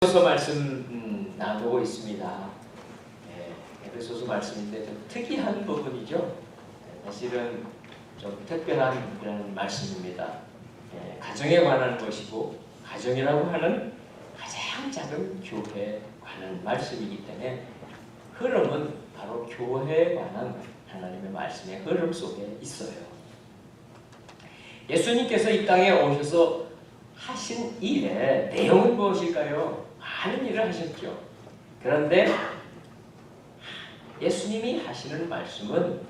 에베소서 말씀 나누고 있습니다. 에베소서 말씀인데 좀 특이한 부분이죠. 사실은 좀 특별한 그런 말씀입니다. 가정에 관한 것이고 가정이라고 하는 가장 작은 교회에 관한 말씀이기 때문에 흐름은 바로 교회에 관한 하나님의 말씀의 흐름 속에 있어요. 예수님께서 이 땅에 오셔서 하신 일의 내용은 무엇일까요? 많은 일을 하셨죠. 그런데 예수님이 하시는 말씀은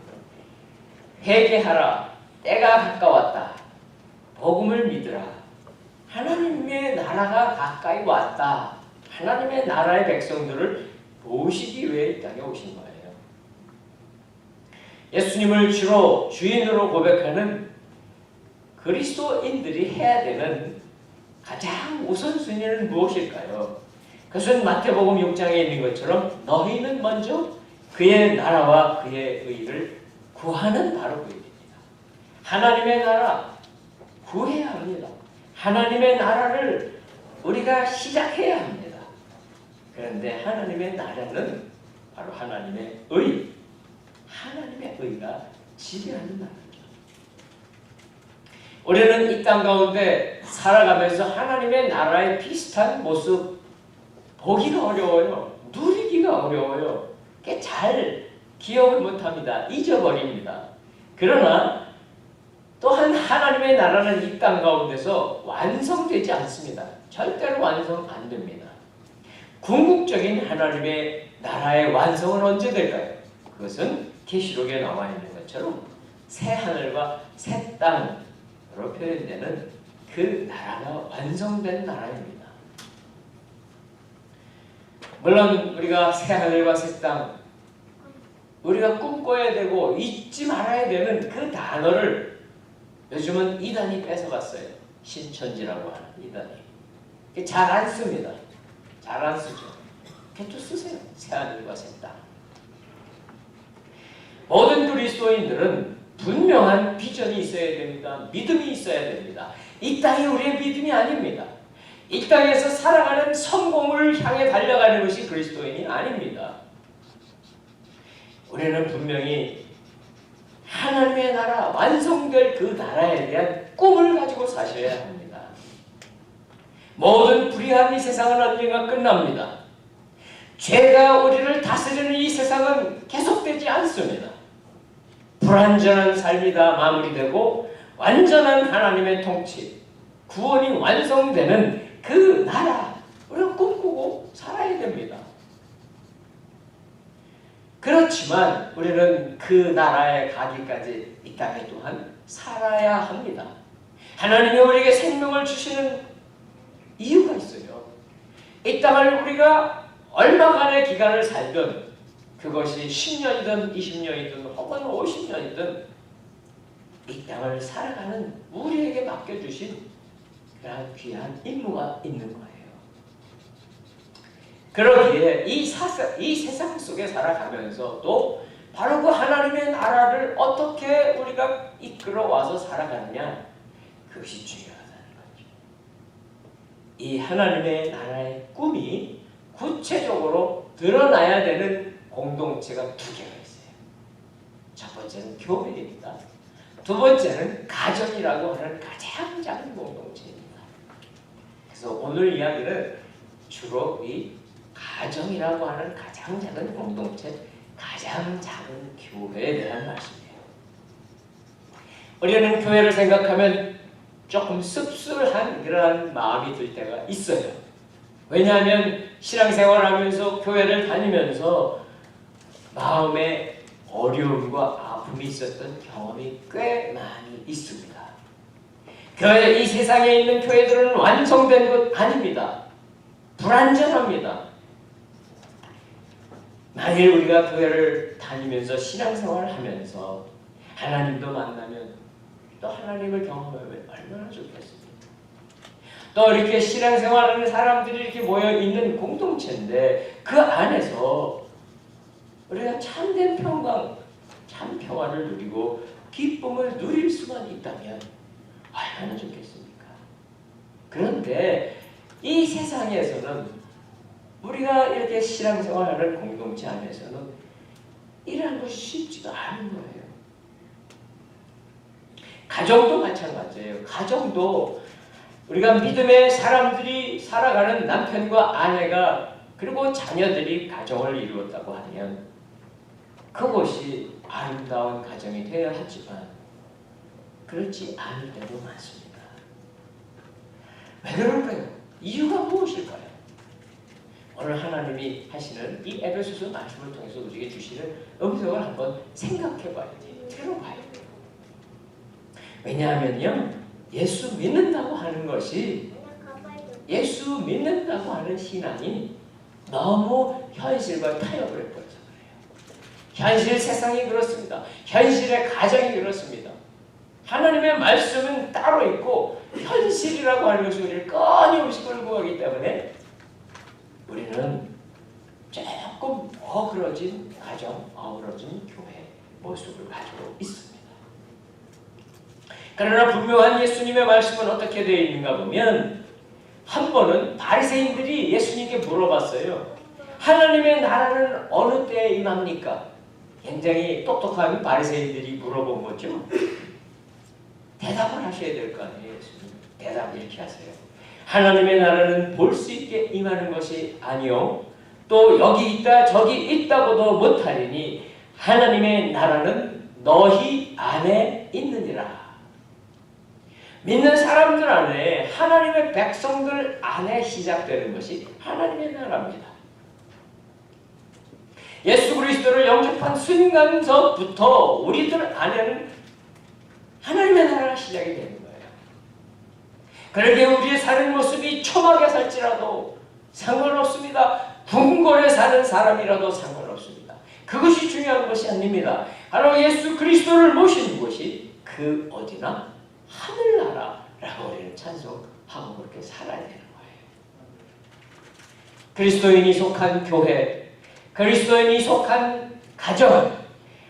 회개하라, 때가 가까웠다, 복음을 믿으라, 하나님의 나라가 가까이 왔다, 하나님의 나라의 백성들을 모시기 위해 이 땅에 오신 거예요. 예수님을 주로 주인으로 고백하는 그리스도인들이 해야 되는 가장 우선순위는 무엇일까요? 그것은 마태복음 6장에 있는 것처럼 너희는 먼저 그의 나라와 그의 의를 구하는 바로 그 일입니다. 하나님의 나라 구해야 합니다. 하나님의 나라를 우리가 시작해야 합니다. 그런데 하나님의 나라는 바로 하나님의 의, 하나님의 의가 지배하는 나라입니다. 우리는 이 땅 가운데 살아가면서 하나님의 나라의 비슷한 모습 보기가 어려워요. 누리기가 어려워요. 잘 기억을 못합니다. 잊어버립니다. 그러나 또한 하나님의 나라는 이 땅 가운데서 완성되지 않습니다. 절대로 완성 안 됩니다. 궁극적인 하나님의 나라의 완성은 언제 될까요? 그것은 계시록에 나와 있는 것처럼 새 하늘과 새 땅으로 표현되는 그 나라가 완성된 나라입니다. 물론 우리가 새 하늘과 새 땅, 우리가 꿈꿔야 되고 잊지 말아야 되는 그 단어를 요즘은 이단이 뺏어갔어요. 신천지라고 하는 이단이. 잘 안 씁니다. 잘 안 쓰죠. 개조 쓰세요. 새 하늘과 새 땅. 모든 그리스도인들은 분명한 비전이 있어야 됩니다. 믿음이 있어야 됩니다. 이 땅이 우리의 믿음이 아닙니다. 이 땅에서 살아가는 성공을 향해 달려가는 것이 그리스도인이 아닙니다. 우리는 분명히 하나님의 나라, 완성될 그 나라에 대한 꿈을 가지고 사셔야 합니다. 모든 불의한 이 세상은 언젠가 끝납니다. 죄가 우리를 다스리는 이 세상은 계속되지 않습니다. 불완전한 삶이 다 마무리되고 완전한 하나님의 통치, 구원이 완성되는 그 나라, 우리가 꿈꾸고 살아야 됩니다. 그렇지만 우리는 그 나라에 가기까지 이 땅에 또한 살아야 합니다. 하나님이 우리에게 생명을 주시는 이유가 있어요. 이 땅을 우리가 얼마간의 기간을 살든 그것이 10년이든 20년이든 혹은 50년이든 이 땅을 살아가는 우리에게 맡겨주신 그런 귀한 임무가 있는 거예요. 그러기에 이 세상 속에 살아가면서 또 바로 그 하나님의 나라를 어떻게 우리가 이끌어와서 살아가느냐, 그것이 중요하다는 거죠. 이 하나님의 나라의 꿈이 구체적으로 드러나야 되는 공동체가 두 개가 있어요. 첫 번째는 교회입니다. 두 번째는 가정이라고 하는 가장 작은 공동체입니다. 그래서 오늘 이야기는 주로 이 가정이라고 하는 가장 작은 공동체, 가장 작은 교회에 대한 말씀이에요. 우리는 교회를 생각하면 조금 씁쓸한 그런 마음이 들 때가 있어요. 왜냐하면 신앙생활을 하면서 교회를 다니면서 마음에 어려움과 아픔이 있었던 경험이 꽤 많이 있습니다. 이 세상에 있는 교회들은 완성된 것 아닙니다. 불완전합니다. 만일 우리가 교회를 다니면서 신앙생활을 하면서 하나님도 만나면 또 하나님을 경험하면 얼마나 좋겠습니까? 또 이렇게 신앙생활하는 사람들이 이렇게 모여있는 공동체인데 그 안에서 우리가 참된 평강, 참 평화를 누리고 기쁨을 누릴 수만 있다면 얼마나 좋겠습니까? 그런데 이 세상에서는 우리가 이렇게 신앙생활하는 공동체 안에서는 이러한 것이 쉽지가 않은 거예요. 가정도 마찬가지예요. 가정도 우리가 믿음의 사람들이 살아가는 남편과 아내가 그리고 자녀들이 가정을 이루었다고 하면 그것이 아름다운 가정이 되어야 하지만 그렇지 않을 때도 많습니다. 왜 그럴까요? 이유가 무엇일까요? 오늘 하나님이 하시는 이 에베소서 말씀을 통해서 우리에게 주시는 음성을 한번 생각해 봐야 돼요. 들어봐야 돼요. 왜냐하면요, 예수 믿는다고 하는 것이, 예수 믿는다고 하는 신앙이 너무 현실과 타협을 해버려서 그래요. 현실 세상이 그렇습니다. 현실의 가정이 그렇습니다. 하나님의 말씀은 따로 있고 현실이라고 하는 것이 우리를 끊임없이 끌고 가기 때문에 우리는 조금 어그러진 가정, 어그러진 교회 모습을 가지고 있습니다. 그러나 분명한 예수님의 말씀은 어떻게 되어 있는가 보면 한 번은 바리새인들이 예수님께 물어봤어요. 하나님의 나라는 어느 때에 임합니까? 굉장히 똑똑한 바리새인들이 물어본 거죠. 대답을 하셔야 될 거 아니에요. 예수님. 대답 이렇게 하세요. 하나님의 나라는 볼 수 있게 임하는 것이 아니요 또 여기 있다 저기 있다고도 못하리니 하나님의 나라는 너희 안에 있느니라. 믿는 사람들 안에, 하나님의 백성들 안에 시작되는 것이 하나님의 나라입니다. 예수 그리스도를 영접한 순간서부터 우리들 안에는 하나님의 나라가 시작이 되는 거예요. 그러기에 우리의 사는 모습이 초막에 살지라도 상관없습니다. 궁궐에 사는 사람이라도 상관없습니다. 그것이 중요한 것이 아닙니다. 바로 예수 그리스도를 모시는 것이 그 어디나 하늘나라라고 우리는 찬송하고 그렇게 살아야 되는 거예요. 그리스도인이 속한 교회, 그리스도인이 속한 가정,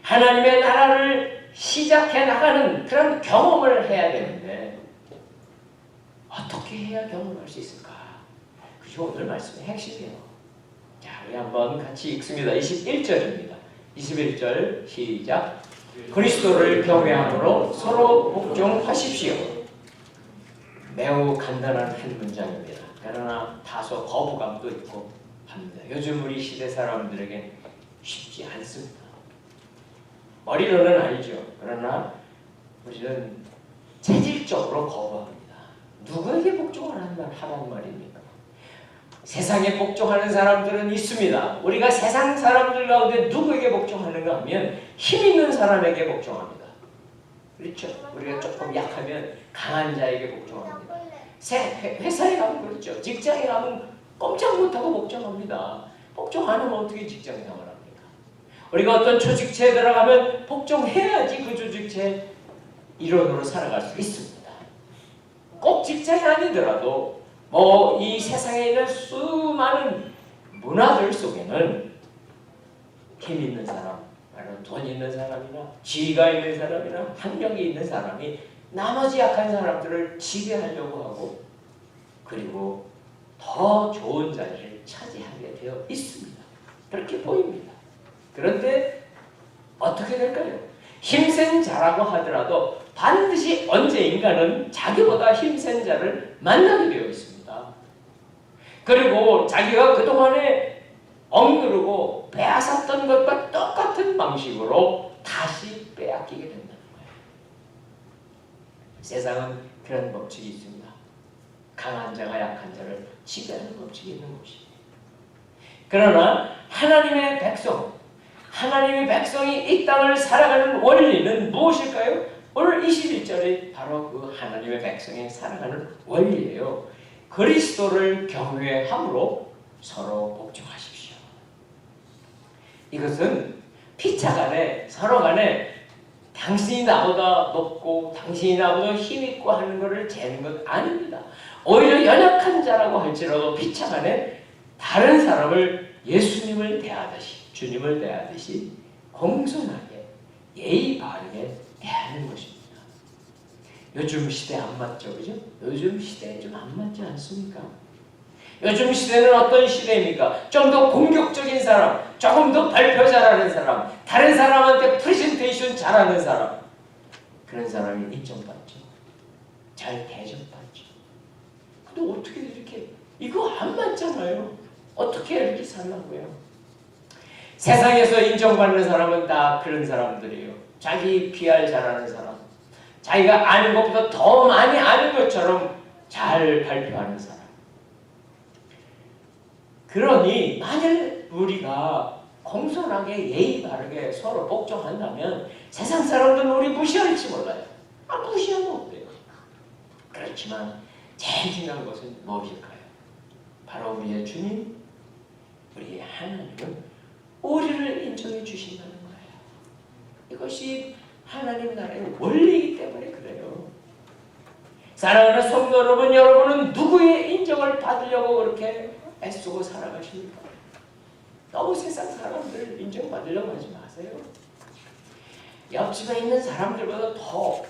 하나님의 나라를 시작해 나가는 그런 경험을 해야 되는데 어떻게 해야 경험할 수 있을까? 그게 오늘 말씀의 핵심이에요. 자, 우리 한번 같이 읽습니다. 21절입니다. 21절 시작. 그리스도를 경외함으로 서로 복종하십시오. 매우 간단한 한 문장입니다. 그러나 다소 거부감도 있고 합니다. 요즘 우리 시대 사람들에게 쉽지 않습니다. 머리로는 알죠. 그러나 우리는 체질적으로 거부합니다. 누구에게 복종하라는 말입니까? 세상에 복종하는 사람들은 있습니다. 우리가 세상 사람들 가운데 누구에게 복종하는가 하면 힘 있는 사람에게 복종합니다. 그렇죠? 우리가 조금 약하면 강한 자에게 복종합니다. 회사에 가면 그렇죠. 직장에 가면 꼼짝 못하고 복종합니다. 복종 안 하면 어떻게 직장 생활을 합니까? 우리가 어떤 조직체에 들어가면 복종해야지 그 조직체 일원으로 살아갈 수 있습니다. 꼭 직장이 아니더라도 이 세상에 있는 수많은 문화들 속에는 힘 있는 사람, 돈 있는 사람이나 지위가 있는 사람이나 학력이 있는 사람이 나머지 약한 사람들을 지배하려고 하고 그리고 더 좋은 자리를 차지하게 되어 있습니다. 그렇게 보입니다. 그런데 어떻게 될까요? 힘센 자라고 하더라도 반드시 언제인가는 자기보다 힘센 자를 만나게 되어 있습니다. 그리고 자기가 그동안에 억누르고 빼앗았던 것과 똑같은 방식으로 다시 빼앗기게 된다는 거예요. 세상은 그런 법칙이 있습니다. 강한 자가 약한 자를 지배하는 법칙이 있는 것입니다. 그러나 하나님의 백성이 이 땅을 살아가는 원리는 무엇일까요? 오늘 21절에 바로 그 하나님의 백성이 살아가는 원리예요. 그리스도를 경외함으로 서로 복종하십시오. 이것은 피차간에 서로 간에 당신이 나보다 높고 당신이 나보다 힘있고 하는 것을 재는 것 아닙니다. 오히려 연약한 자라고 할지라도 피차간에 다른 사람을 예수님을 대하듯이 주님을 대하듯이 공손하게 예의 바르게 대하는 것입니다. 요즘 시대 안 맞죠? 그죠? 요즘 시대에 좀 안 맞지 않습니까? 요즘 시대는 어떤 시대입니까? 좀 더 공격적인 사람, 조금 더 발표 잘하는 사람, 다른 사람한테 프레젠테이션 잘하는 사람, 그런 사람이 인정받죠. 잘 대접받죠. 근데 어떻게 이렇게 이거 안 맞잖아요. 어떻게 이렇게 살라고요? 세상에서 인정받는 사람은 다 그런 사람들이에요. 자기 PR 잘하는 사람, 자기가 아는 것보다 더 많이 아는 것처럼 잘 발표하는 사람. 그러니 만일 우리가 공손하게 예의 바르게 서로 복종한다면 세상 사람들은 우리 무시할지 몰라요. 무시하면 어때요? 그렇지만 제일 중요한 것은 무엇일까요? 바로 우리의 주님, 우리의 하나님은 우리를 인정해 주신다는 거예요. 이것이 하나님 나라의 원리이기 때문에 그래요. 사랑하는 성도 여러분, 여러분은 누구의 인정을 받으려고 그렇게 애쓰고 살아가십니까? 너무 세상 사람들 인정받으려고 하지 마세요. 옆집에 있는 사람들보다 더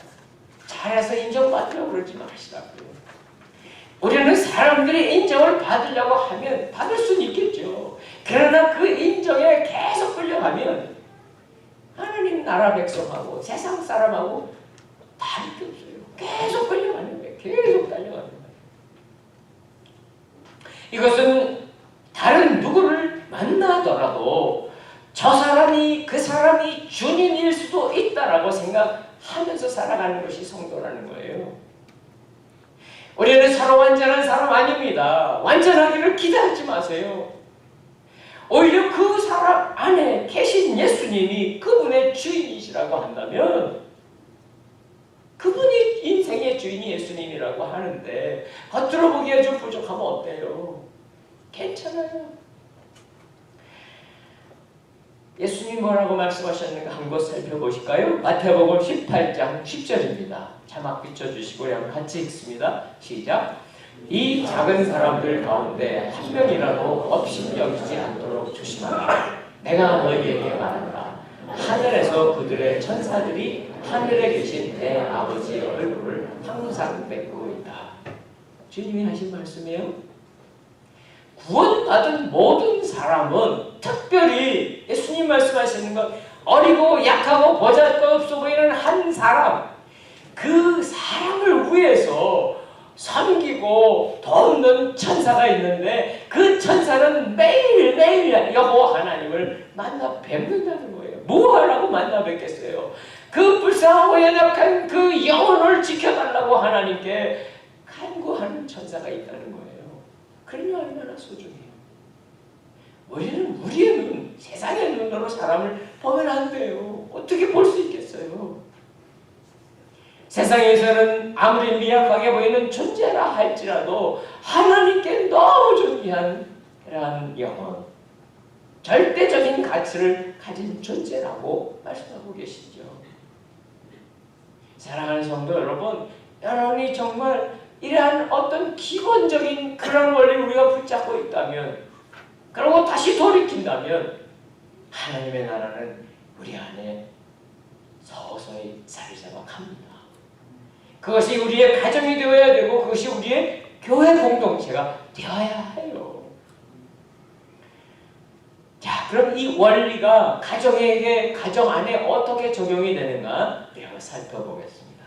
잘해서 인정받으려고 그러지 마시라고요. 우리는 사람들이 인정을 받으려고 하면 받을 수는 있겠죠. 그러나 그 인정에 계속 끌려가면 하나님 나라 백성하고 세상 사람하고 다를 게 없어요. 계속 끌려가는 거예요. 계속 달려가는 거예요. 이것은 다른 누구를 만나더라도 저 사람이 그 사람이 주님일 수도 있다라고 생각하면서 살아가는 것이 성도라는 거예요. 우리는 서로 완전한 사람 아닙니다. 완전하기를 기대하지 마세요. 오히려 그 사람 안에 계신 예수님이 그분의 주인이시라고 한다면 그분이 인생의 주인이 예수님이라고 하는데 겉으로 보기에 좀 부족하면 어때요? 괜찮아요. 예수님 뭐라고 말씀하셨는가 한번 살펴보실까요? 마태복음 18장 10절입니다. 자막 비춰주시고 우리 한번 같이 읽습니다. 시작. 이 작은 사람들 가운데 한 명이라도 업신여기지 않도록 조심하라. 내가 너희에게 말한다. 하늘에서 그들의 천사들이 하늘에 계신 내 아버지의 얼굴을 항상 뵙고 있다. 주님이 하신 말씀이에요. 구원받은 모든 사람은 특별히 예수님 말씀하시는 것 어리고 약하고 보잘것없어 보이는 한 사람, 그 사람을 위해서 섬기고 돕는 천사가 있는데 그 천사는 매일매일 여호와 하나님을 만나 뵙는다는 거예요. 뭐 하려고 만나 뵙겠어요? 그 불쌍하고 연약한 그 영혼을 지켜달라고 하나님께 간구하는 천사가 있다는 거예요. 그러니 얼마나 소중해요. 우리는 우리의 눈, 세상의 눈으로 사람을 보면 안 돼요. 어떻게 볼 수 있겠어요? 세상에서는 아무리 미약하게 보이는 존재라 할지라도 하나님께 너무 존귀한 그러한 영혼, 절대적인 가치를 가진 존재라고 말씀하고 계시죠. 사랑하는 성도 여러분, 여러분이 정말 이러한 어떤 기본적인 그런 원리를 우리가 붙잡고 있다면, 그리고 다시 돌이킨다면 하나님의 나라는 우리 안에 서서히 자리 잡아갑니다. 그것이 우리의 가정이 되어야 되고 그것이 우리의 교회 공동체가 되어야 해요. 자, 그럼 이 원리가 가정 안에 어떻게 적용이 되는가 우리 한번 살펴보겠습니다.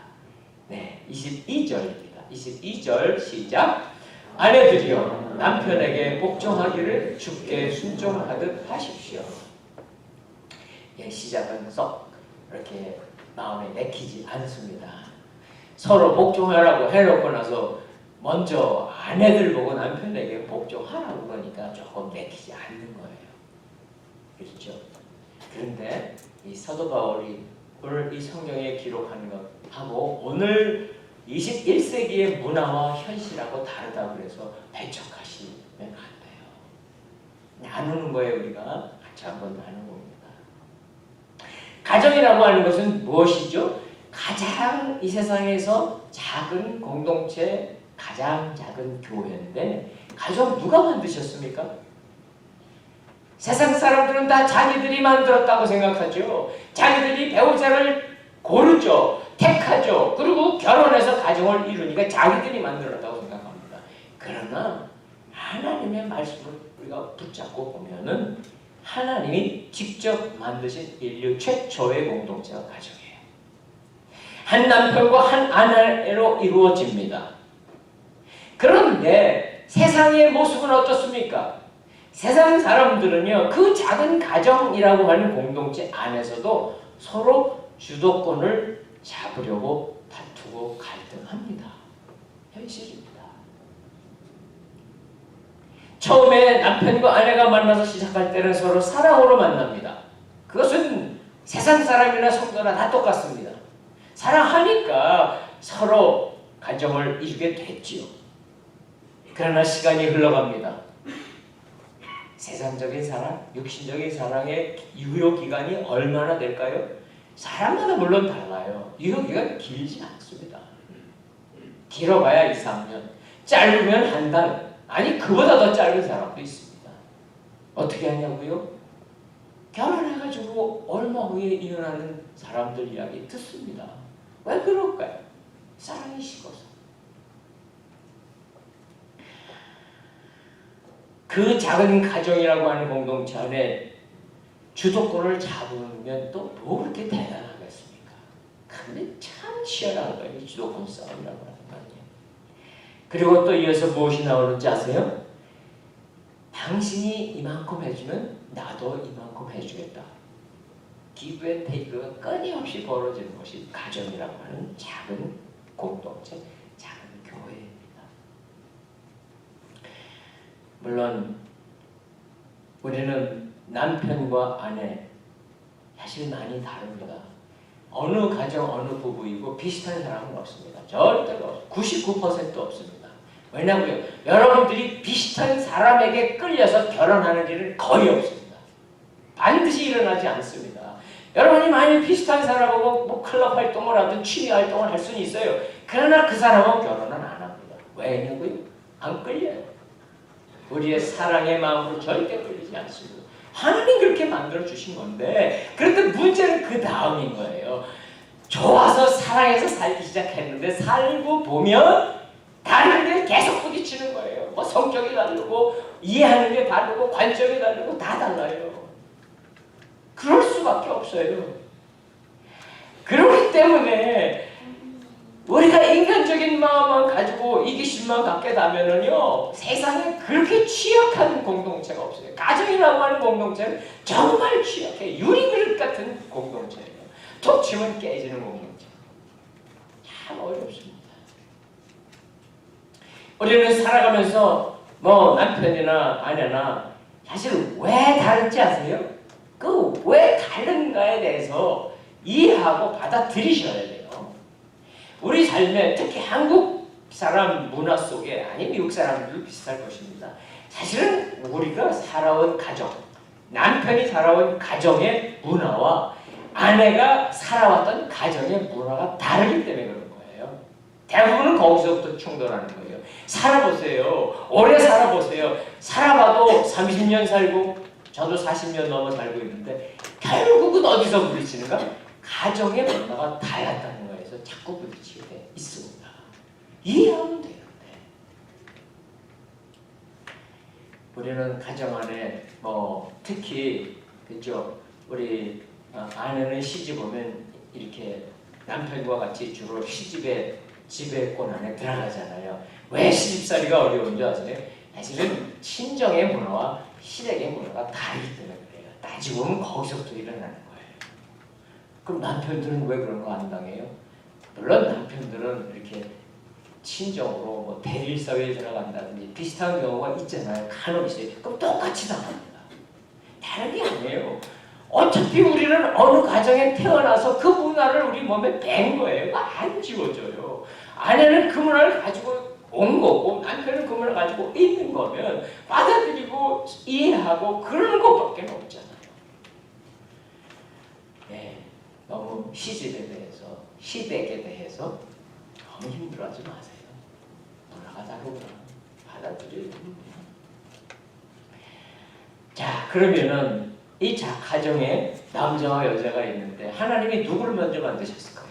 네, 22절입니다. 22절 시작. 아내들이여 남편에게 복종하기를 주께 순종하듯 하십시오. 예, 시작은 썩 이렇게 마음에 내키지 않습니다. 서로 복종하라고 해놓고 나서 먼저 아내들 보고 남편에게 복종하라고 그러니까 조금 내키지 않는 거예요. 그렇죠? 그런데 이 사도 바울이 오늘 이 성경에 기록하는 것하고 오늘 21세기의 문화와 현실하고 다르다고 그래서 배척하시면 안 돼요. 나누는 거예요. 우리가 같이 한번 나눠봅니다. 가정이라고 하는 것은 무엇이죠? 가장 이 세상에서 작은 공동체, 가장 작은 교회인데 가정 누가 만드셨습니까? 세상 사람들은 다 자기들이 만들었다고 생각하죠. 자기들이 배우자를 고르죠. 택하죠. 그리고 결혼해서 가정을 이루니까 자기들이 만들었다고 생각합니다. 그러나 하나님의 말씀을 우리가 붙잡고 보면은 하나님이 직접 만드신 인류 최초의 공동체가 가정이에요. 한 남편과 한 아내로 이루어집니다. 그런데 세상의 모습은 어떻습니까? 세상 사람들은요, 그 작은 가정이라고 하는 공동체 안에서도 서로 주도권을 잡으려고 다투고 갈등합니다. 현실입니다. 처음에 남편과 아내가 만나서 시작할 때는 서로 사랑으로 만납니다. 그것은 세상 사람이나 성도나 다 똑같습니다. 사랑하니까 서로 가정을 이루게 됐지요. 그러나 시간이 흘러갑니다. 세상적인 사랑, 육신적인 사랑의 유효기간이 얼마나 될까요? 사람마다 물론 달라요. 유효기간 길지 않습니다. 길어봐야 2, 3년, 짧으면 한 달, 아니 그보다 더 짧은 사람도 있습니다. 어떻게 하냐고요? 결혼해가지고 얼마 후에 이혼하는 사람들 이야기 듣습니다. 왜 그럴까요? 사랑이 식어서. 그 작은 가정이라고 하는 공동체 안에 주도권을 잡으면 또 뭐 그렇게 대단하겠습니까? 근데 참 치열한 거예요. 이 주도권 싸움이라고 하는 거예요. 그리고 또 이어서 무엇이 나오는지 아세요? 당신이 이만큼 해주면 나도 이만큼 해주겠다. give and take가 끊임없이 벌어지는 것이 가정이라고 하는 작은 공동체, 작은 교회입니다. 물론 우리는 남편과 아내 사실 많이 다릅니다. 어느 가정, 어느 부부이고 비슷한 사람은 없습니다. 절대로 99% 없습니다. 왜냐고요? 여러분들이 비슷한 사람에게 끌려서 결혼하는 일은 거의 없습니다. 반드시 일어나지 않습니다. 여러분이 만약 비슷한 사람하고 뭐 클럽 활동을 하든 취미 활동을 할 수는 있어요. 그러나 그 사람하고 결혼은 안 합니다. 왜냐고요? 안 끌려요. 우리의 사랑의 마음으로 절대 끌리지 않습니다. 하나님 그렇게 만들어 주신 건데, 그런데 문제는 그 다음인 거예요. 좋아서 사랑해서 살기 시작했는데 살고 보면 다른 게 계속 부딪히는 거예요. 뭐 성격이 다르고 이해하는 게 다르고 관점이 다르고 다 달라요. 그럴 수밖에 없어요. 그렇기 때문에 우리가 인간적인 마음만 가지고 이기심만 갖게 되면은요, 세상에 그렇게 취약한 공동체가 없어요. 가정이라고 하는 공동체는 정말 취약해. 유리그릇 같은 공동체예요. 톡 치면 깨지는 공동체. 참 어렵습니다. 우리는 살아가면서 뭐 남편이나 아내나 사실 왜 다른지 아세요? 그 왜 다른가에 대해서 이해하고 받아들이셔야 돼요. 우리 삶에 특히 한국 사람 문화 속에, 아니 미국 사람들도 비슷할 것입니다. 사실은 우리가 살아온 가정, 남편이 살아온 가정의 문화와 아내가 살아왔던 가정의 문화가 다르기 때문에 그런 거예요. 대부분은 거기서부터 충돌하는 거예요. 살아보세요. 오래 살아보세요. 살아봐도 30년 살고 저도 40년 넘어 살고 있는데 결국은 어디서 부딪히는가? 가정의 문화가 달랐다는 거에서 자꾸 부딪히게 돼 있습니다. 이해하면 돼요. 우리는 가정 안에 뭐 특히 그죠? 우리 아내는 시집 오면 이렇게 남편과 같이 주로 시집에 지배권 안에 들어가잖아요. 왜 시집살이가 어려운 줄 아세요? 사실은 친정의 문화와 시댁의 문화가 다르기 때문에 그래요. 따지고 보면 거기서부터 일어나는 거예요. 그럼 남편들은 왜 그런 거 안 당해요? 물론 남편들은 이렇게 친정으로 뭐 대일사회에 들어간다든지 비슷한 경우가 있잖아요. 간혹 있어요. 그럼 똑같이 당합니다. 다른 게 아니에요. 어차피 우리는 어느 가정에 태어나서 그 문화를 우리 몸에 밴 거예요. 안 지워져요. 아내는 그 문화를 가지고 온 거고 남편은 그 문화를 가지고 있는 거면 받아들이고 이해하고 그러는 것밖에 없잖아요. 네, 너무 시집에 대해서, 시댁에 대해서 너무 힘들어하지 마세요. 문화가 다르구나. 받아들여야 됩니다. 자, 그러면은 이 가정에 남자와 여자가 있는데 하나님이 누구를 먼저 만드셨을까요?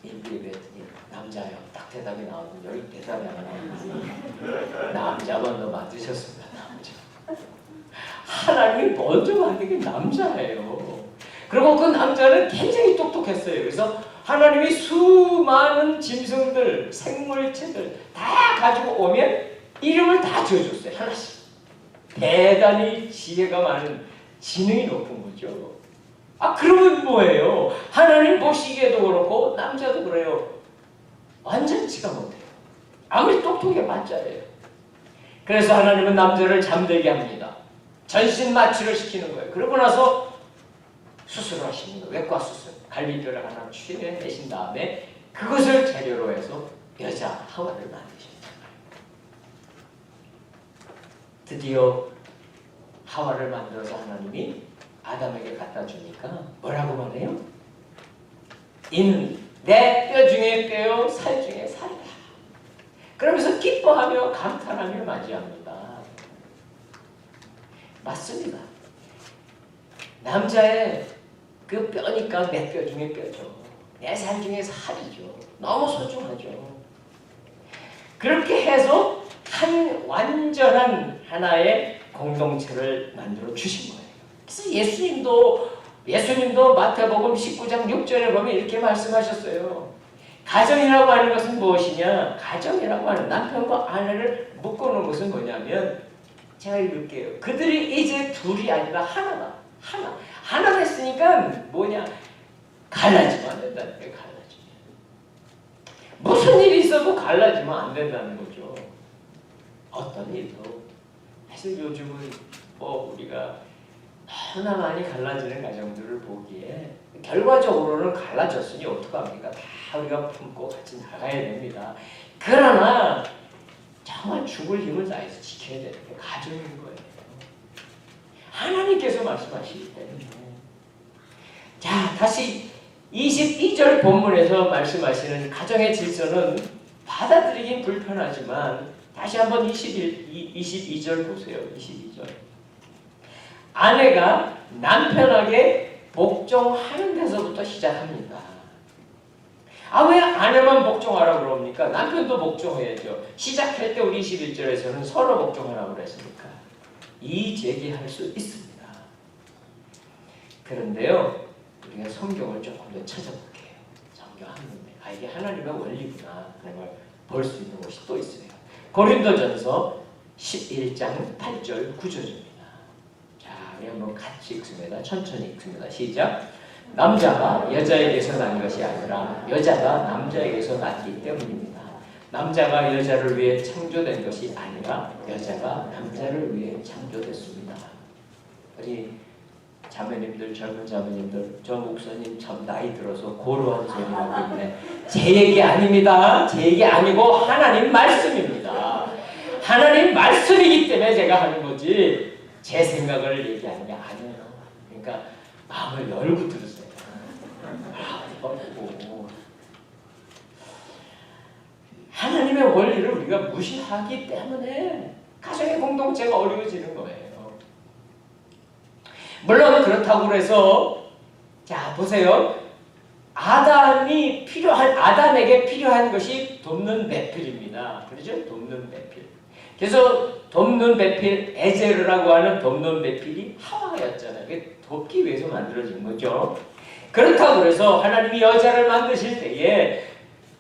인류에 남자예요. 딱 대답이 나오는데 여기 대답이 안 나오는데 남자 먼저 만드셨습니다. 남자. 하나님이 먼저 만든 게 남자예요. 그리고 그 남자는 굉장히 똑똑했어요. 그래서 하나님이 수많은 짐승들, 생물체들 다 가지고 오면 이름을 다 지어줬어요. 하나씩. 대단히 지혜가 많은, 지능이 높은 거죠. 그러면 뭐예요? 하나님 보시기에도 그렇고 남자도 그래요. 완전 지가 못해요. 아무리 똑똑해봤자예요. 그래서 하나님은 남자를 잠들게 합니다. 전신 마취를 시키는 거예요. 그러고 나서 수술을 하십니다. 외과 수술. 갈비뼈를 하나 취해내신 다음에 그것을 재료로 해서 여자 하와를 만드십니다. 드디어 하와를 만들어서 하나님이 아담에게 갖다 주니까 뭐라고 말해요? 이는 내 뼈 중에 뼈요 살 중에 살이다. 그러면서 기뻐하며 감탄하며 맞이합니다. 맞습니다. 남자의 그 뼈니까 내 뼈 중에 뼈죠. 내 살 중에 살이죠. 너무 소중하죠. 그렇게 해서 한 완전한 하나의 공동체를 만들어 주신 거예요. 그래서 예수님도 마태복음 19장 6절에 보면 이렇게 말씀하셨어요. 가정이라고 하는 것은 무엇이냐? 가정이라고 하는 남편과 아내를 묶어놓은 것은 뭐냐면 제가 읽을게요. 그들이 이제 둘이 아니라 하나다. 하나 됐으니까 뭐냐? 갈라지면 안 된다는 거예요. 갈라지면. 무슨 일이 있어도 갈라지면 안 된다는 거죠. 어떤 일도. 사실 요즘은 우리가 너무나 많이 갈라지는 가정들을 보기에 결과적으로는 갈라졌으니 어떡합니까? 다 우리가 품고 같이 나가야 됩니다. 그러나 정말 죽을 힘을 다해서 지켜야 되는 게 가정인 거예요. 하나님께서 말씀하시기 때문에. 자, 다시 22절 본문에서 말씀하시는 가정의 질서는 받아들이긴 불편하지만 다시 한번 22절 보세요. 22절. 아내가 남편에게 복종하는 데서부터 시작합니다. 왜 아내만 복종하라고 그럽니까? 남편도 복종해야죠. 시작할 때 우리 21절에서는 서로 복종하라고 그랬으니까 이의 제기할 수 있습니다. 그런데요, 우리가 성경을 조금 더 찾아볼게요. 성경 한문에 이게 하나님의 원리구나 하는 걸 볼 수 있는 곳이 또 있어요. 고린도전서 11장 8절 9절입니다. 우리 한번 같이 읽습니다. 천천히 읽습니다. 시작. 남자가 여자에게서 난 것이 아니라 여자가 남자에게서 났기 때문입니다. 남자가 여자를 위해 창조된 것이 아니라 여자가 남자를 위해 창조됐습니다. 우리 자매님들, 젊은 자매님들, 저 목사님 참 나이 들어서 고루한 소리 하고 있네. 제 얘기 아닙니다. 제 얘기 아니고 하나님 말씀입니다. 하나님 말씀이기 때문에 제가 하는 거지 제 생각을 얘기하는 게 아니에요. 그러니까 마음을 열고 들으세요. 하나님의 원리를 우리가 무시하기 때문에 가정의 공동체가 어려워지는 거예요. 물론 그렇다고 해서 자 보세요. 아담에게 필요한 것이 돕는 배필입니다. 그렇죠? 돕는 배필. 그래서 돕는 배필 에제르라고 하는 돕는 배필이 하와였잖아요. 그게 돕기 위해서 만들어진 거죠. 그렇다고 해서 하나님이 여자를 만드실 때에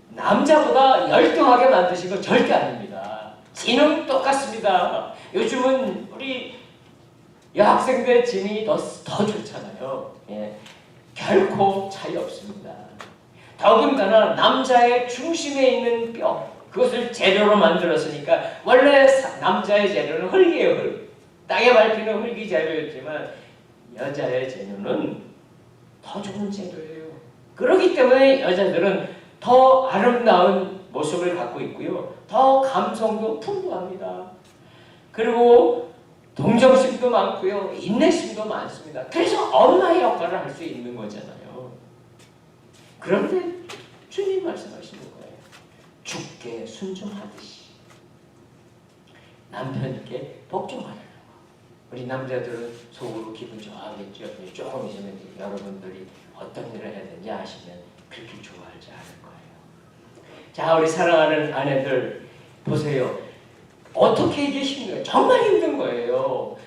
남자보다 열등하게 만드신 건 절대 아닙니다. 지능 똑같습니다. 요즘은 우리 여학생들 지능이 더 좋잖아요. 결코 차이 없습니다. 더군다나 남자의 중심에 있는 뼈, 그것을 재료로 만들었으니까 원래 남자의 재료는 흙이에요. 흙. 땅에 밟히는 흙이 재료였지만 여자의 재료는 더 좋은 재료예요. 그렇기 때문에 여자들은 더 아름다운 모습을 갖고 있고요. 더 감성도 풍부합니다. 그리고 동정심도 많고요. 인내심도 많습니다. 그래서 엄마의 역할을 할 수 있는 거잖아요. 그런데 주님 말씀하시는 거예요. 주께 순종하듯이 남편께 복종하라는 거. 우리 남자들은 속으로 기분 좋아하겠죠. 조금 있으면 여러분들이 어떤 일을 해야 되는지 아시면 그렇게 좋아하지 않을 거예요. 자, 우리 사랑하는 아내들 보세요. 어떻게 이게 힘든 거예요? 정말 힘든 거예요.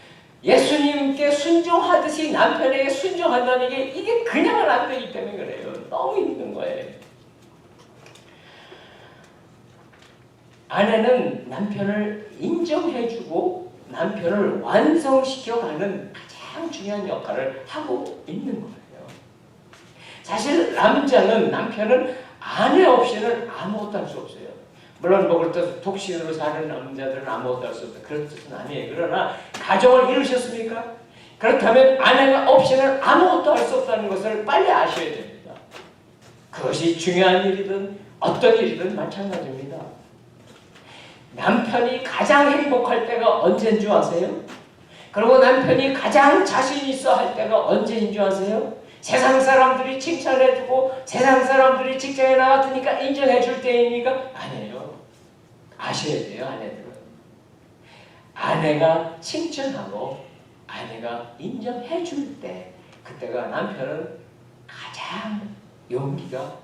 예수님께 순종하듯이 남편에게 순종한다는 게 이게 그냥은 안 되기 때문에 그래요. 너무 힘든 거예요. 아내는 남편을 인정해주고 남편을 완성시켜가는 가장 중요한 역할을 하고 있는 거예요. 사실 남자는 남편은 아내 없이는 아무것도 할 수 없어요. 물론 뭐 그렇다고 독신으로 사는 남자들은 아무것도 할 수 없다. 그런 뜻은 아니에요. 그러나 가정을 이루셨습니까? 그렇다면 아내가 없이는 아무것도 할 수 없다는 것을 빨리 아셔야 됩니다. 그것이 중요한 일이든 어떤 일이든 마찬가지입니다. 남편이 가장 행복할 때가 언제인 줄 아세요? 그리고 남편이 가장 자신 있어 할 때가 언제인 줄 아세요? 세상 사람들이 칭찬해주고 세상 사람들이 직장에 나갔으니까 인정해줄 때입니까? 아니에요. 아셔야 돼요, 아내들은. 아내가 칭찬하고 아내가 인정해줄 때 그때가 남편은 가장 용기가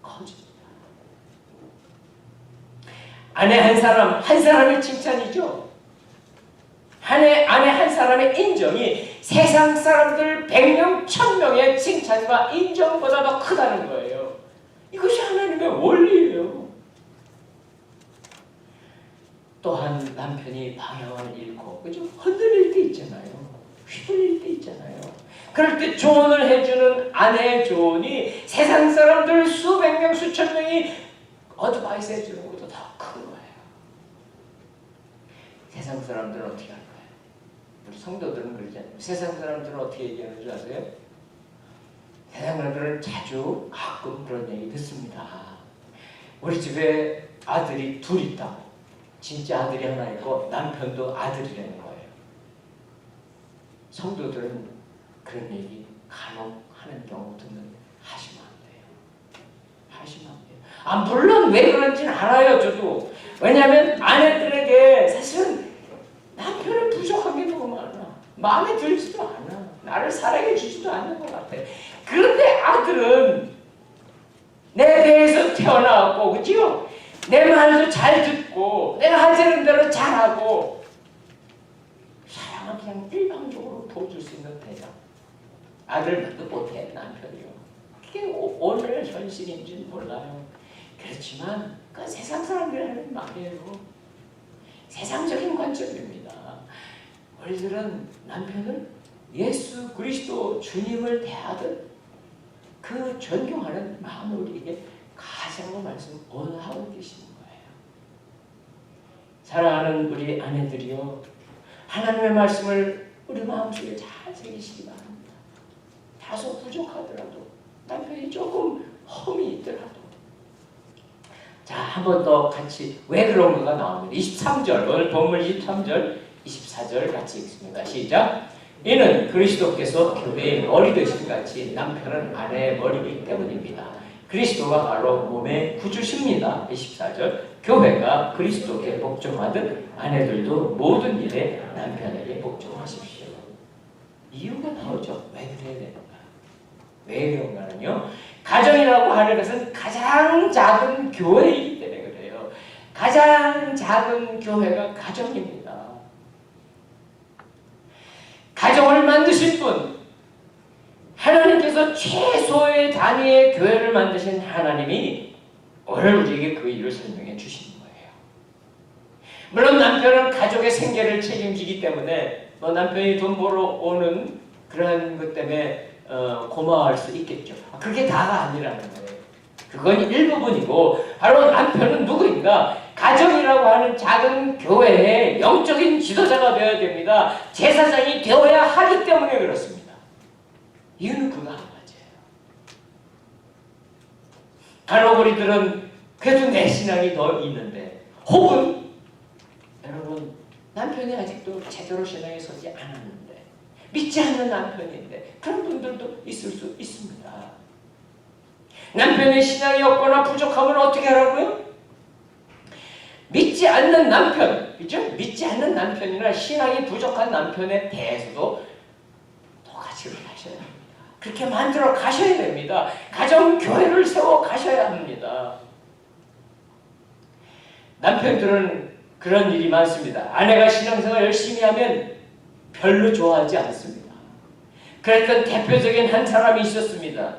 커집니다. 아내 한 사람의 칭찬이죠. 아내 한 사람의 인정이 세상 사람들 100명, 1000명의 칭찬과 인정보다 더 크다는 거예요. 이것이 하나님의 원리예요. 또한 남편이 방향을 잃고 그죠? 흔들릴 때 있잖아요. 휘둘릴 때 있잖아요. 그럴 때 조언을 해주는 아내의 조언이 세상 사람들 수백 명, 수천 명이 어드바이스 해주는 것보다 더 큰 거예요. 세상 사람들은 어떻게 할까요? 우리 성도들은 그러지 않아요. 세상 사람들은 어떻게 얘기하는 줄 아세요? 세상 사람들은 자주 가끔 그런 얘기 듣습니다. 우리 집에 아들이 둘 있다고. 진짜 아들이 하나 있고 남편도 아들이라는 거예요. 성도들은 그런 얘기 간혹 하는 경우 듣는데 하시면 안 돼요. 하시면 안 돼요. 아, 물론 왜 그런지는 알아요, 저도. 왜냐하면 아내들에게 사실은 남편은 부족한 게 너무 많아. 마음에 들지도 않아. 나를 사랑해 주지도 않는 것 같아. 그런데 아들은 내 배에서 태어나왔고, 그죠? 내 말도 잘 듣고, 내가 하자는 대로 잘하고, 사랑은 그냥 일방적으로 보여줄 수 있는 대장. 아들만도 못해, 남편이요. 그게 오늘 현실인지는 몰라요. 그렇지만, 그건 세상 사람들이 하는 말이에요. 세상적인 관점입니다. 우리들은 남편을 예수 그리스도 주님을 대하듯 그 존경하는 마음을 우리에게 가지라고 말씀 오늘 하고 계시는 거예요. 사랑하는 우리 아내들이요, 하나님의 말씀을 우리 마음속에 잘 새기시기 바랍니다. 다소 부족하더라도 남편이 조금 험이 있더라도 자, 한 번 더 같이 왜 그런가가 나옵니다. 23절, 오늘 본문 23절, 24절 같이 읽습니다. 시작! 이는 그리스도께서 교회의 머리 되신 같이 남편은 아내의 머리이기 때문입니다. 그리스도가 바로 몸의 구주십니다. 24절, 교회가 그리스도께 복종하듯 아내들도 모든 일에 남편에게 복종하십시오. 이유가 나오죠. 왜 그래야 되는가? 왜 그런가는요, 가정이라고 하는 것은 가장 작은 교회이기 때문에 그래요. 가장 작은 교회가 가정입니다. 가정을 만드신 분, 하나님께서 최소의 단위의 교회를 만드신 하나님이 오늘 우리에게 그 이유를 설명해 주시는 거예요. 물론 남편은 가족의 생계를 책임지기 때문에 뭐 남편이 돈 벌어 오는 그러한 것 때문에 고마워할 수 있겠죠. 그게 다가 아니라는 거예요. 그건 일부분이고, 바로 남편은 누구인가? 가정이라고 하는 작은 교회의 영적인 지도자가 되어야 됩니다. 제사장이 되어야 하기 때문에 그렇습니다. 이유는 그거 한 가지예요. 간혹 우리들은 그래도 내 신앙이 더 있는데, 혹은 여러분 남편이 아직도 제대로 신앙에 서지 않았는데 믿지 않는 남편인데 그런 분들도 있을 수 있습니다. 남편의 신앙이 없거나 부족하면 어떻게 하라고요? 믿지 않는 남편, 그죠? 믿지 않는 남편이나 신앙이 부족한 남편에 대해서도 똑같이 하셔야 합니다. 그렇게 만들어 가셔야 됩니다. 가정 교회를 세워 가셔야 합니다. 남편들은 그런 일이 많습니다. 아내가 신앙생활 열심히 하면 별로 좋아하지 않습니다. 그랬던 대표적인 한 사람이 있었습니다.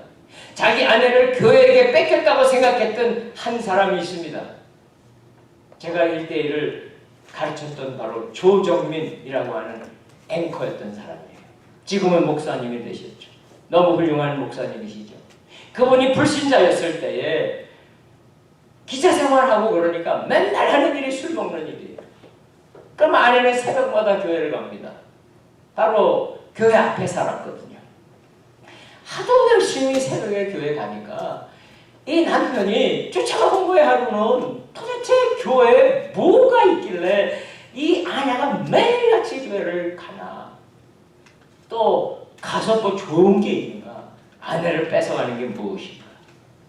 자기 아내를 교회에게 뺏겼다고 생각했던 한 사람이 있습니다. 제가 1대1을 가르쳤던 바로 조정민이라고 하는 앵커였던 사람이에요. 지금은 목사님이 되셨죠. 너무 훌륭한 목사님이시죠. 그분이 불신자였을 때에 기자 생활하고 그러니까 맨날 하는 일이 술 먹는 일이에요. 그럼 아내는 새벽마다 교회를 갑니다. 바로 교회 앞에 살았거든요. 하도 열심히 새벽에 교회 가니까 이 남편이 쫓아가 본 거예요. 하루는 도대체 교회에 뭐가 있길래 이 아내가 매일같이 교회를 가나, 또 가서 뭐 좋은 게 있는가, 아내를 뺏어가는 게 무엇인가,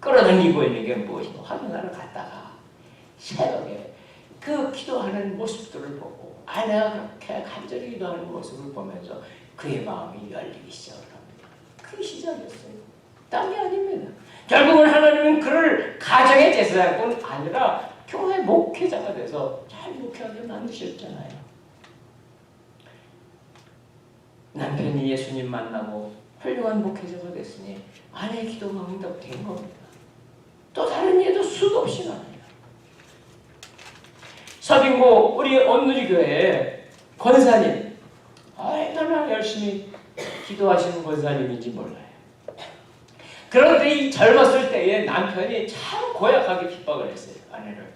끌어당기고 있는 게 무엇인가 확인하러 갔다가 새벽에 그 기도하는 모습들을 보고 아내가 그렇게 간절히 기도하는 모습을 보면서 그의 마음이 열리기 시작을 합니다. 그 시작이었어요. 딴 게 아닙니다. 결국은 하나님은 그를 가정의 제사장뿐 아니라 교회 목회자가 돼서 잘 목회하게 만드셨잖아요. 남편이 예수님 만나고 훌륭한 목회자가 됐으니 아내의 기도가 응답된 겁니다. 또 다른 예도 수도 없이 많아요. 서빙고 우리 온누리교회 권사님, 얼마나 열심히 기도하시는 권사님인지 몰라요. 그런데 이 젊었을 때에 남편이 참 고약하게 핍박을 했어요. 아내를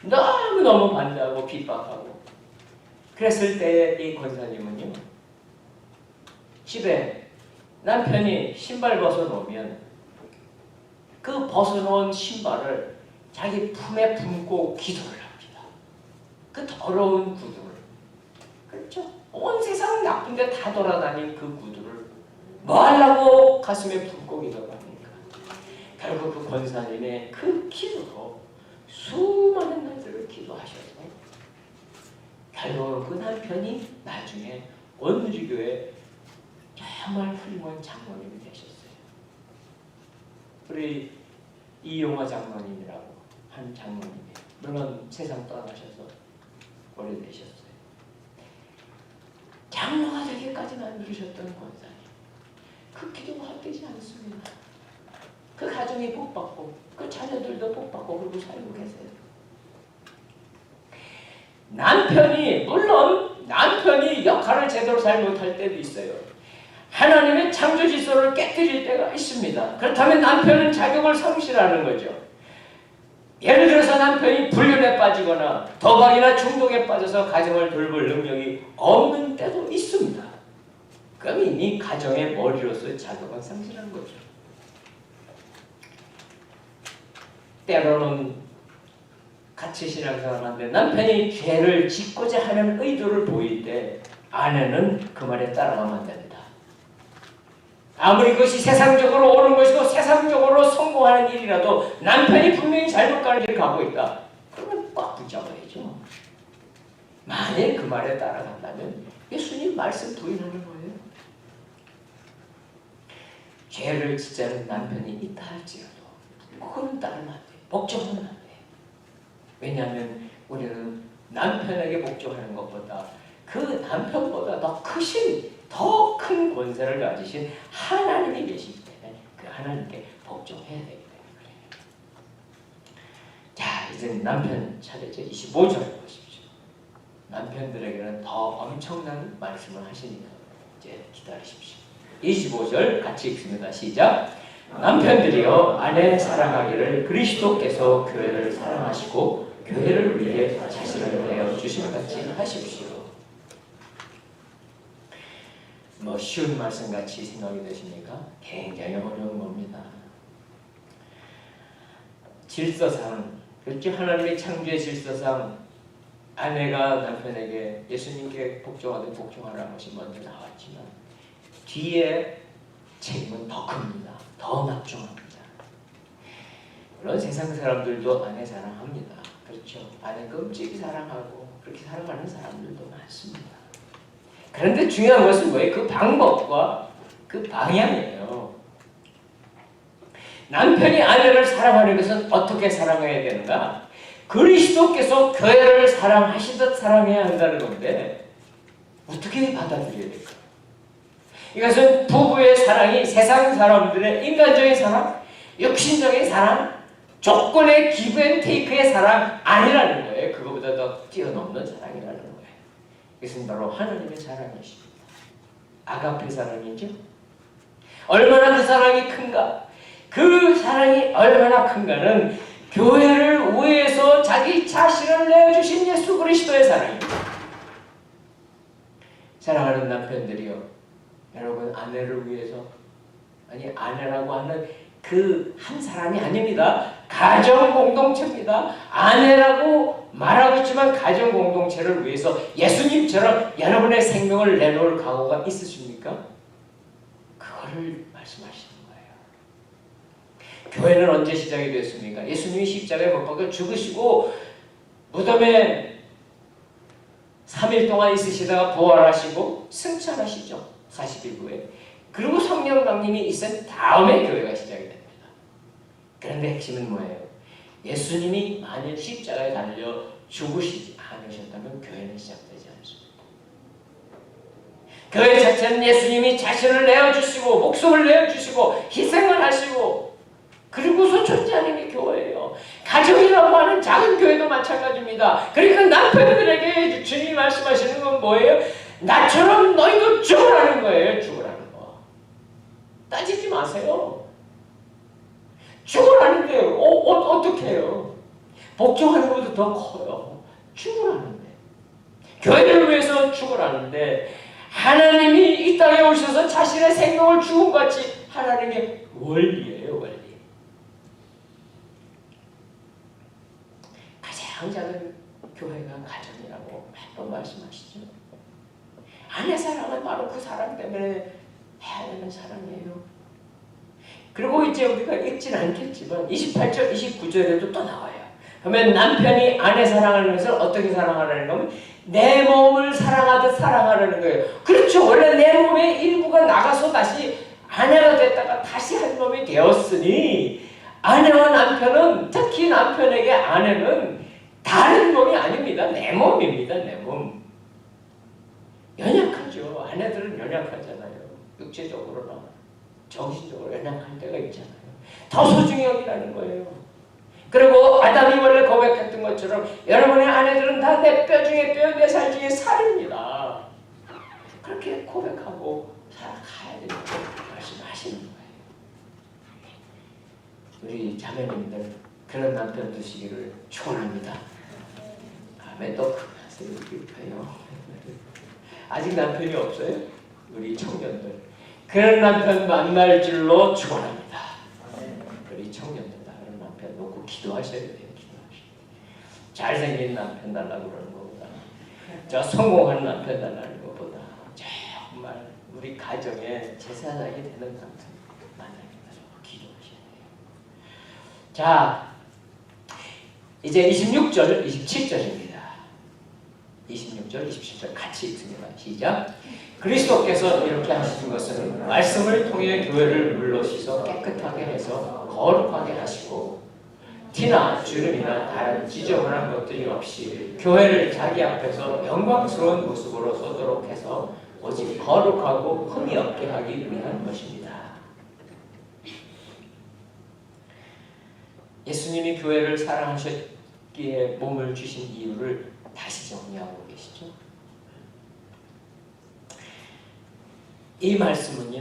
너무너무 반대하고 핍박하고. 그랬을 때에 이 권사님은요, 집에 남편이 신발 벗어놓으면 그 벗어놓은 신발을 자기 품에 품고 기도를 합니다. 그 더러운 구두를, 그렇죠? 온 세상 나쁜데 다 돌아다닌 그 구두를 뭐 하려고 가슴에 품고 기도를 합니까? 결국 그 권사님의 그 기도로 수많은 날들을 기도하셔서 결국 그 남편이 나중에 온누리교회 정말 훌륭한 장로님이 되셨어요. 우리 이용화 장로님이라고 한 장로님이에요. 물론 세상 떠나셔서 오래되셨어요. 장로가 되기까지 만드셨던 권사님, 그 기도가 헛되지 않습니다. 그 가정이 복받고 그 자녀들도 복받고 그러고 살고 계세요. 물론 남편이 역할을 제대로 잘 못할 때도 있어요. 하나님의 창조 질서를 깨뜨릴 때가 있습니다. 그렇다면 남편은 자격을 상실하는 거죠. 예를 들어서 남편이 불륜에 빠지거나 도박이나 중독에 빠져서 가정을 돌볼 능력이 없는 때도 있습니다. 그럼 이미 가정의 머리로서의 자격은 상실한 거죠. 때로는 같이 신앙생활하는데 남편이 죄를 짓고자 하는 의도를 보일 때 아내는 그 말에 따라가면 안 됩니다. 아무리 그것이 세상적으로 옳은 것이고 세상적으로 성공하는 일이라도 남편이 분명히 잘못 가는 길을 가고 있다. 그러면 꽉 붙잡아야죠. 만일 그 말에 따라간다면 예수님 말씀 부인하는 거예요. 죄를 짓자는 남편이 있다 할지라도 그건 따르면 안 돼요. 복종하면 안 돼요. 왜냐하면 우리는 남편에게 복종하는 것보다 그 남편보다 더 큰 권세를 가지신 하나님이 계시기 때문에 그 하나님께 복종해야 되기 때문에 그래요. 자, 이제 남편 차례죠. 25절 보십시오. 남편들에게는 더 엄청난 말씀을 하시니까 이제 기다리십시오. 25절 같이 읽습니다. 시작. 남편들이여 아내 사랑하기를 그리스도께서 교회를 사랑하시고 교회를 위해 자신을 내어 주신 같이 하십시오. 뭐 쉬운 말씀 같이 생각이 되십니까? 굉장히 어려운 겁니다. 질서상, 그렇죠? 하나님의 창조의 질서상 아내가 남편에게 예수님께 복종하듯 복종하라는 것이 먼저 나왔지만 뒤에 책임은 더 큽니다. 더 납중합니다. 물론 세상 사람들도 아내 사랑합니다. 그렇죠? 아내 끔찍이 사랑하고 그렇게 사랑하는 사람들도 많습니다. 그런데 중요한 것은 뭐예요? 그 방법과 그 방향이에요. 남편이 아내를 사랑하는 것은 어떻게 사랑해야 되는가? 그리스도께서 교회를 사랑하시듯 사랑해야 한다는 건데 어떻게 받아들여야 될까? 이것은 부부의 사랑이 세상 사람들의 인간적인 사랑, 육신적인 사랑, 조건의 기브앤테이크의 사랑 아니라는 거예요. 그거보다 더 뛰어넘는 사랑이라는 거예요. 이것은 바로 하나님의 사랑이십니다. 아가페 사랑이죠. 얼마나 그 사랑이 큰가? 그 사랑이 얼마나 큰가는 교회를 위해서 자기 자신을 내어주신 예수 그리스도의 사랑입니다. 사랑하는 남편들이요, 여러분 아내를 위해서, 아니 아내라고 하는 그 한 사람이 아닙니다. 가정 공동체입니다. 아내라고 말하고 있지만 가정 공동체를 위해서 예수님처럼 여러분의 생명을 내놓을 각오가 있으십니까? 그거를 말씀하시는 거예요. 교회는 언제 시작이 됐습니까? 예수님이 십자가에 못 박혀 죽으시고 무덤에 3일 동안 있으시다가 부활하시고 승천하시죠. 40일 후에. 그리고 성령 강림이 있은 다음에 교회가 시작이 됩니다. 그런데 핵심은 뭐예요? 예수님이 만일 십자가에 달려 죽으시지 않으셨다면 교회는 시작되지 않습니다. 교회 자체는 예수님이 자신을 내어주시고 목숨을 내어주시고 희생을 하시고 그리고서 존재하는 게 교회예요. 가정이라고 하는 작은 교회도 마찬가지입니다. 그러니까 남편들에게 주님이 말씀하시는 건 뭐예요? 나처럼 너희도 죽으라는 거예요. 죽으라는 거. 따지지 마세요. 죽으라는데 어떻게 해요? 복종하는 것보다 더 커요. 죽으라는데. 교회를 위해서 죽으라는데 하나님이 이 땅에 오셔서 자신의 생명을 주은 같이 하나님의 원리예요. 원리. 가장 작은 교회가 가정이라고 몇 번 말씀하시죠. 아내 사랑은 바로 그 사랑 때문에 해야 되는 사랑이에요. 그리고 이제 우리가 읽진 않겠지만 28절, 29절에도 또 나와요. 그러면 남편이 아내 사랑하는 것을 어떻게 사랑하라는 거면 내 몸을 사랑하듯 사랑하라는 거예요. 그렇죠. 원래 내 몸의 일부가 나가서 다시 아내가 됐다가 다시 한 몸이 되었으니 아내와 남편은, 특히 남편에게 아내는 다른 몸이 아닙니다. 내 몸입니다. 내 몸. 연약하죠. 아내들은 연약하잖아요. 육체적으로나 정신적으로 연약할 때가 있잖아요. 더 소중히 여기라는 거예요. 그리고 아담이 원래 고백했던 것처럼 여러분의 아내들은 다 내 뼈 중에 뼈, 내 살 중에 살입니다. 그렇게 고백하고 살아가야 된다고 말씀하시는 거예요. 우리 자매님들 그런 남편 두시기를 축원합니다. 아멘. 또 하세요. 아직 남편이 없어요? 우리 청년들 그런 남편 만날 줄로 축원합니다. 우리 청년들 그런 남편 놓고 기도하셔야 돼요. 잘생긴 남편 달라고 그러는 것보다 저 성공한 남편 달라는 것보다 정말 우리 가정에 제사장이 되는 남편 만나기로 기도하셔야 돼요. 자, 이제 26절, 27절입니다. 26절, 27절 같이 읽습니다. 시작. 그리스도께서 이렇게 하시는 것은 말씀을 통해 교회를 물로 씻어 깨끗하게 해서 거룩하게 하시고 티나 주름이나 다른 지저분한 것들이 없이 교회를 자기 앞에서 영광스러운 모습으로 서도록 해서 오직 거룩하고 흠이 없게 하기 위한 것입니다. 예수님이 교회를 사랑하셨기에 몸을 주신 이유를 다시 정리하고 계시죠. 이 말씀은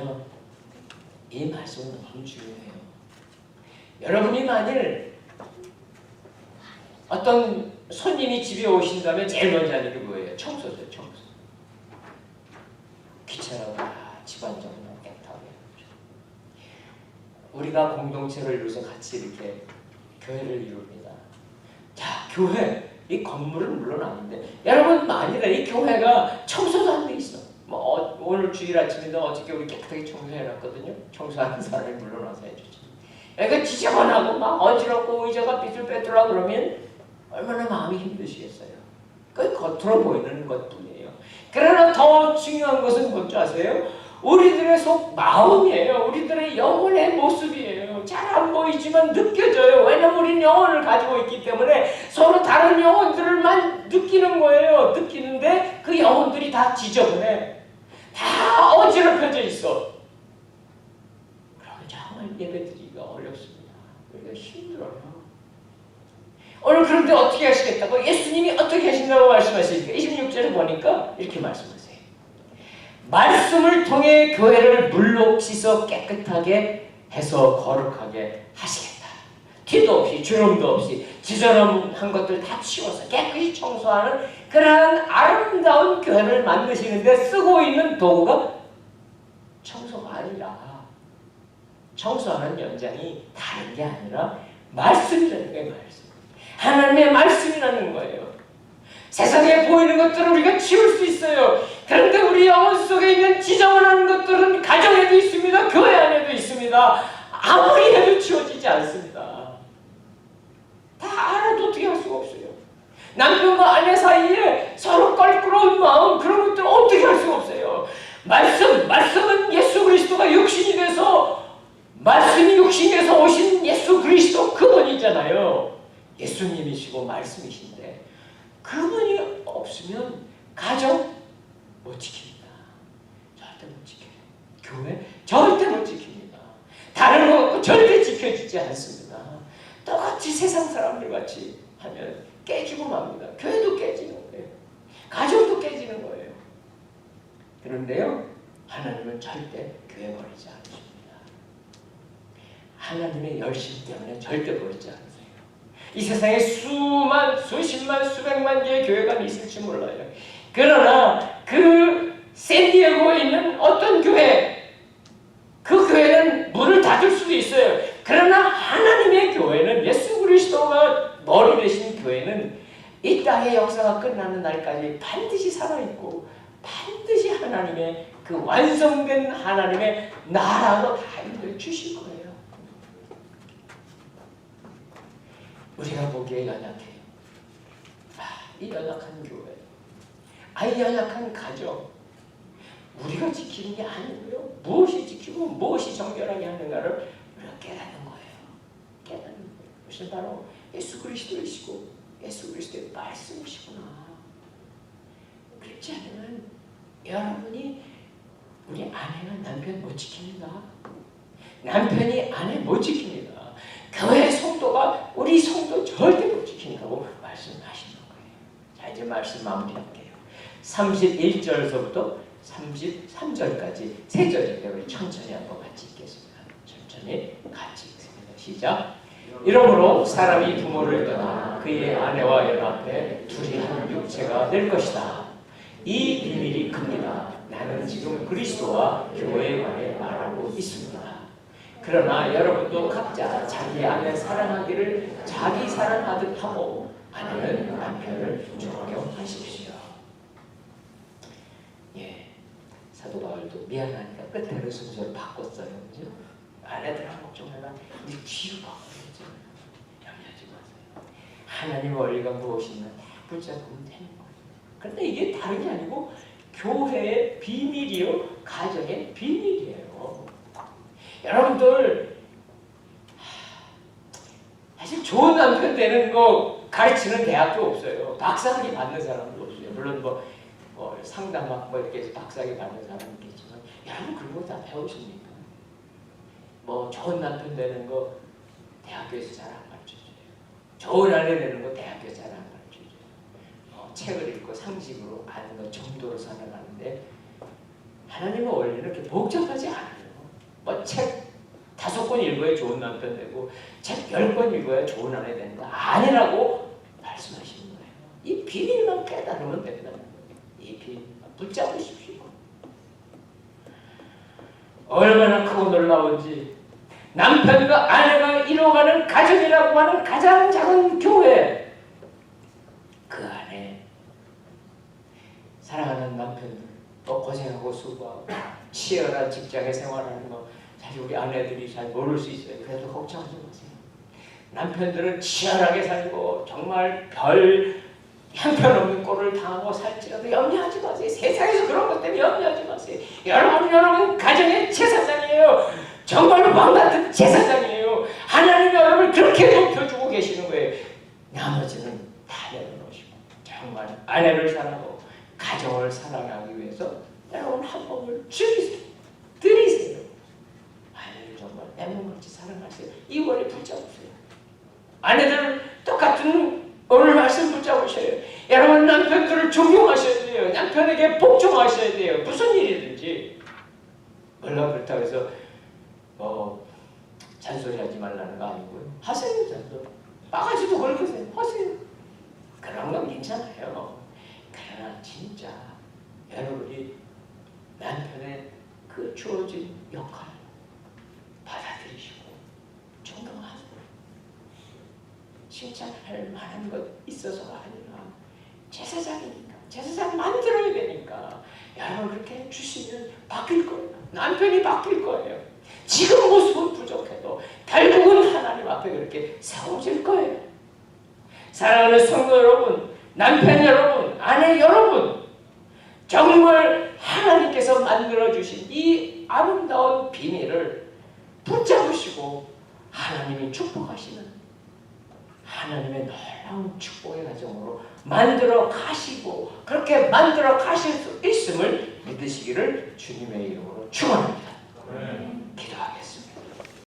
너무 중요해요. 여러분이 만일 어떤 손님이 집에 오신다면 제일 먼저 하는 게 뭐예요? 청소죠. 청소. 귀찮아도 집안 정리 깨끗하게 해야죠. 우리가 공동체를 이루어서 같이 이렇게 교회를 이룹니다. 자, 교회 이 건물은 물론 아닌데 여러분 만일에 이 교회가 청소도 안 돼 있어. 오늘 주일 아침인데 어저께 우리 깨끗하게 청소해놨거든요. 청소하는 사람이 물러나서 해주죠. 그러니까 지저분하고 막 어지럽고 의자가 삐뚤빼뚤하고 그러면 얼마나 마음이 힘드시겠어요. 그 겉으로 보이는 것뿐이에요. 그러나 더 중요한 것은 뭔지 아세요? 우리들의 속 마음이에요. 우리들의 영혼의 모습이에요. 잘 안 보이지만 느껴져요. 왜냐면 우리는 영혼을 가지고 있기 때문에 서로 다른 영혼들만 느끼는 거예요. 느끼는데 그 영혼들이 다 지저분해. 다 어지럽혀져 있어. 그러면 정말 예배드리기가 어렵습니다. 우리가 힘들어요. 오늘 그런데 어떻게 하시겠다고? 예수님이 어떻게 하신다고 말씀하시니까 26절에 보니까 이렇게 말씀하세요. 말씀을 통해 교회를 물로 씻어 깨끗하게 해서 거룩하게 하시겠다. 티도 없이 주름도 없이 지저분한 것들 다 치워서 깨끗이 청소하는 그러한 아름다운 교회를 만드시는데 쓰고 있는 도구가 청소가 아니라 청소하는 연장이 다른 게 아니라 말씀이라는 게 말씀. 하나님의 말씀이라는 거예요. 세상에 보이는 것들은 우리가 치울 수 있어요. 그런데 우리 영혼 속에 있는 지저분한 것들은 가정에도 있습니다. 교회 안에도 있습니다. 아무리 해도 치워지지 않습니다. 다 알아도 어떻게 할 수가 없어요. 남편과 아내 사이에 서로 껄끄러운 마음 그런 것들 어떻게 할 수가 없어요. 말씀은 예수 그리스도가 육신이 돼서 말씀이 육신이 돼서 오신 예수 그리스도 그분이잖아요. 예수님이시고 말씀이신데 그분이 없으면 가정 못 지킵니다. 절대 못 지켜요. 교회 절대 못 지킵니다. 다른 거 절대 지켜지지 않습니다. 똑같이 세상 사람들 같이 하면 깨지고 맙니다. 교회도 깨지는 거예요. 가정도 깨지는 거예요. 그런데요, 하나님은 절대 교회 버리지 않으십니다. 하나님의 열심 때문에 절대 버리지 않으세요. 이 세상에 수십만, 수백만 개의 교회가 있을지 몰라요. 그러나 그 샌디에고에 있는 어떤 교회, 그 교회는 문을 닫을 수도 있어요. 그러나 하나님의 교회는 예수 그리스도가 머리 되신 교회는 이 땅의 역사가 끝나는 날까지 반드시 살아있고 반드시 하나님의 그 완성된 하나님의 나라로 다 인도해 주실 거예요. 우리가 보기에 연약해요. 이 연약한 교회, 이 연약한 가정, 우리가 지키는 게 아니고요. 무엇이 지키고 무엇이 정결하게 하는가를 우리가 깨닫는 거예요. 깨닫는 거예요. 그것이 바로 예수 그리스도이시고 예수 그리스도의 말씀이시구나. 그렇지 않으면 여러분이 우리 아내가 남편 못 지킵니다. 남편이 아내 못 지킵니다. 교회 성도가 우리 성도 절대 못 지킨다고 말씀하시는 거예요. 자, 이제 말씀 마무리할게요. 31절서부터 33절까지 세 절인데 우리 천천히 한번 같이 읽겠습니다. 천천히 같이 읽습니다. 시작. 이러므로 사람이 부모를 떠나 그의 아내와 연합해 둘이 한 육체가 될 것이다. 이 비밀이 큽니다. 나는 지금 그리스도와 교회에 관해 말하고 있습니다. 그러나 여러분도 각자 자기 아내 사랑하기를 자기 사랑하듯 하고 아내는 남편을 존경하십시오. 예, 사도 바울도 미안하니까 끝에를 순서를 바꿨어요. 그죠? 아내들하고 좀 내가 네 뒤로 바꿔야죠. 염려하지 마세요. 하나님의 원리가 무엇이냐 붙잡으면 되는 거예요. 그런데 이게 다른 게 아니고 교회의 비밀이요, 가정의 비밀이에요. 여러분들 사실 좋은 남편 되는 거 가르치는 대학도 없어요. 박사학위 받는 사람도 없어요. 물론 뭐 상담 막 이렇게 해서 박사학위 받는 사람은 있겠지만 여러분 그런 거 다 배우십니까? 뭐 좋은 남편 되는 거 대학교에서 잘 안 가르쳐줘요. 좋은 아내 되는 거 대학교에서 잘 안 가르쳐줘요. 책을 읽고 상식으로 아는 것 정도로 살아가는데 하나님의 원리는 그렇게 복잡하지 않아요. 뭐 책 5권 읽어야 좋은 남편 되고 책 10권 읽어야 좋은 아내 된다. 아니라고 말씀하시는 거예요. 이 비밀만 깨달으면 된다는 거예요. 이 비밀만 붙잡으십시오. 얼마나 크고 놀라운지 남편과 아내가 이루어가는 가정이라고 하는 가장 작은 교회, 그 안에 사랑하는 남편들 또 고생하고 수고하고 치열한 직장에 생활하는 거 사실 우리 아내들이 잘 모를 수 있어요. 그래도 걱정하지 마세요. 남편들은 치열하게 살고 정말 별 형편없는 꼴을 당하고 살지라도 염려하지 마세요. 세상에서 그런 것 때문에 염려하지 마세요. 여러분 위해서 여러분 한 몸을 즐기세요. 드리세요. 아내를 정말 내 몸같이 사랑하세요. 이 원리 붙잡으세요. 아내들 똑같은 오늘 말씀 붙잡으셔요. 여러분 남편들을 존경하셔야 돼요. 남편에게 복종하셔야 돼요. 무슨 일이든지. 물론 그렇다고 해서 잔소리하지 말라는 거 아니고요. 하세요. 잔소리. 바가지도 걸으세요. 하세요. 그런 건 괜찮아요. 그러나 진짜 여러분이 남편의 그 주어진 역할 받아들이시고 존경하세요. 칭찬할 만한 것 있어서가 아니라 제사장이니까 제사장 만들어야 되니까 여러분 그렇게 해주시면 바뀔 거예요. 남편이 바뀔 거예요. 지금 모습은 부족해도 결국은 하나님 앞에 그렇게 세워질 거예요. 사랑하는 성도 여러분, 남편 여러분, 아내 여러분, 정말 하나님께서 만들어주신 이 아름다운 비밀을 붙잡으시고 하나님이 축복하시는 하나님의 놀라운 축복의 가정으로 만들어 가시고 그렇게 만들어 가실 수 있음을 믿으시기를 주님의 이름으로 축원합니다.